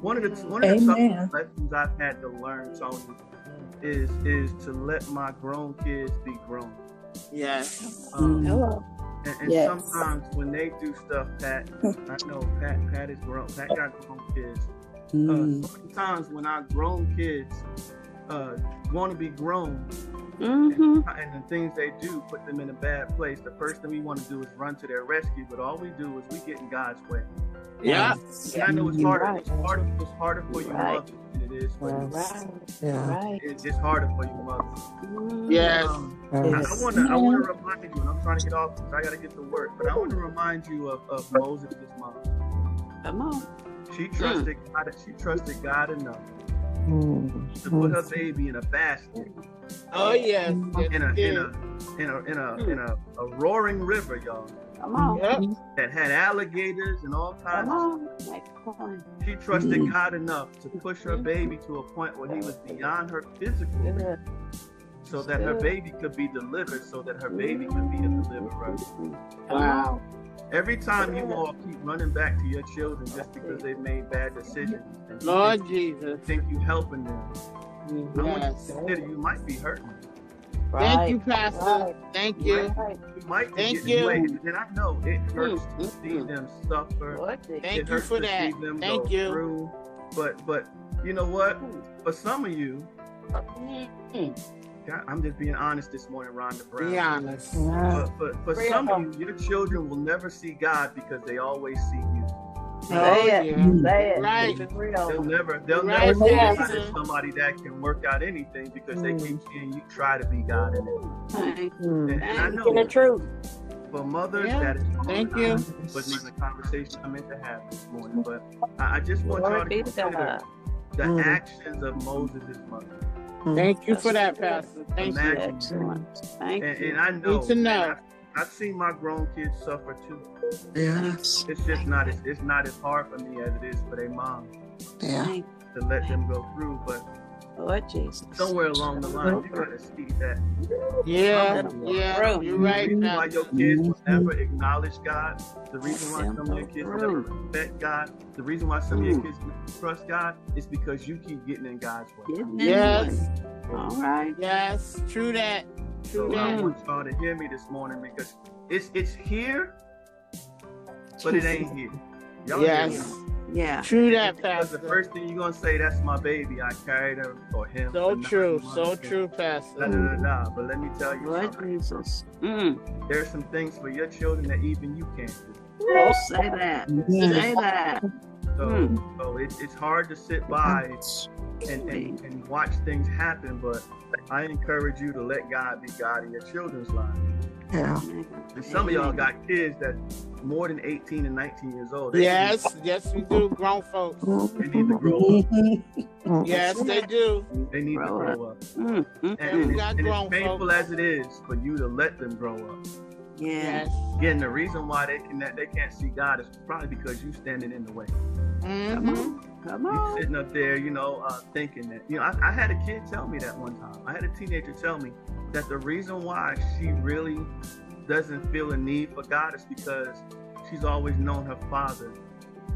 one of the toughest lessons I've had to learn, Tony, is to let my grown kids be grown. Yes. And sometimes when they do stuff, Pat, I know Pat is grown. Pat got grown kids. So many times when our grown kids want to be grown, and the things they do put them in a bad place, the first thing we want to do is run to their rescue. But all we do is we get in God's way. Yeah. And I know it's harder. It's harder for you mothers than it is for you. It's harder for you mothers. Yes. I want to remind you, and I'm trying to get off because I got to get to work. But I want to remind you of Moses' mom. Come on. She trusted God. She trusted God enough to put her baby in a basket. Oh yes. In a roaring river, y'all. Come on. Yep. That had alligators and all kinds of stuff. She trusted God enough to push her baby to a point where he was beyond her physical reach, so that her baby could be delivered, so that her baby could be a deliverer. Wow. Every time you all keep running back to your children just because they've made bad decisions, and Lord Jesus, think you helping them, I want you to yes. consider you might be hurting them. Thank you, Pastor. Thank you. You might be Thank getting you. away. And I know it hurts to see them suffer. Thank you for that. Thank you. Through. But you know what? For some of you, God, I'm just being honest this morning, Rhonda Brown. Be honest. But for some of you, your children will never see God because they always see you. Say it. Right. They'll never see God as somebody that can work out anything because they keep seeing you try to be God in it. And I know the truth. for mothers, that is hard. Thank you. Wasn't even a conversation I meant to have this morning, but I just want y'all to consider the actions of Moses' mother. Thank you for that, Pastor. Thank you. Thank you. And I know. Need to know. I've seen my grown kids suffer too. Yes. It's just not as hard for me as it is for their mom Yeah. to let them go through. But Lord Jesus. somewhere along the line, you gotta see that. Yeah, you're right. The reason why your kids will never acknowledge God, the reason why some of your kids will never respect God, the reason why some of your kids will trust God is because you keep getting in God's way. Yes. All right. Yes. True that. So I want y'all to hear me this morning because it's here, but it ain't here. Y'all hear me? Yeah. True that, Because Pastor. the first thing you're gonna say, that's my baby. I carried her or him. So for true. 9 So months. true, Pastor. But let me tell you Lord something. Jesus. There's some things for your children that even you can't do. Oh, say that. Say that. So it's hard to sit by and watch things happen, but I encourage you to let God be God in your children's lives. Yeah. And some of y'all got kids that more than 18 and 19 years old. Yes, we do, grown folks. They need to grow up. Yes, they do. They need to grow up. And we got And grown as painful folks. as it is for you to let them grow up. Yeah. Yes. Again, the reason why they can't see God is probably because you standing in the way. Come You on. sitting up there, thinking that. I had a kid tell me that one time. I had a teenager tell me that the reason why she really doesn't feel a need for God is because she's always known her father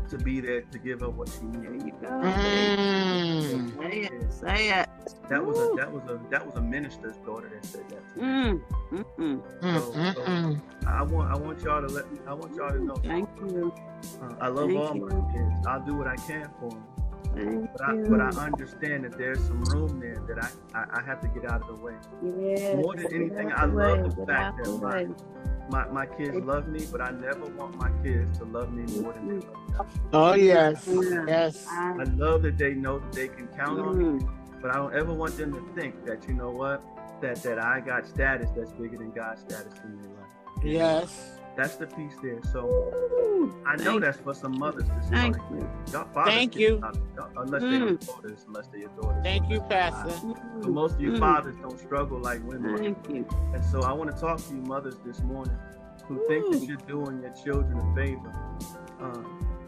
to be there to give her what she There needs. you go. Mm. Say it. That was a minister's daughter that said that to me. So I want y'all to know. Thank you. I love Thank all you. my kids. I'll do what I can for them. Thank But I understand that there's some room there that I have to get out of the way. Yes. More than anything, I love the fact that my kids love me, but I never want my kids to love me more than they love me. Oh, yes. Yes. I love that they know that they can count on me, but I don't ever want them to think that, you know what, that I got status that's bigger than God's status in their life. Yes. That's the piece there. So I know that's for some mothers this Thank morning. you. Y'all fathers Thank can- you. Unless they're your daughters, Thank you, Pastor. But most of you fathers don't struggle like women. Thank you. And so I want to talk to you mothers this morning who think that you're doing your children a favor.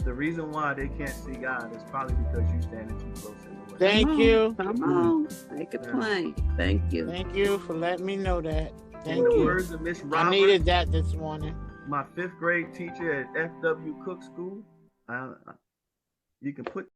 The reason why they can't see God is probably because you standing too close in the way. Thank you. Come on. Make it plain. Thank you. Thank you for letting me know that. Thank In the you. words of Miss I Roberts, needed that this morning. my 5th grade teacher at FW Cook School, you can put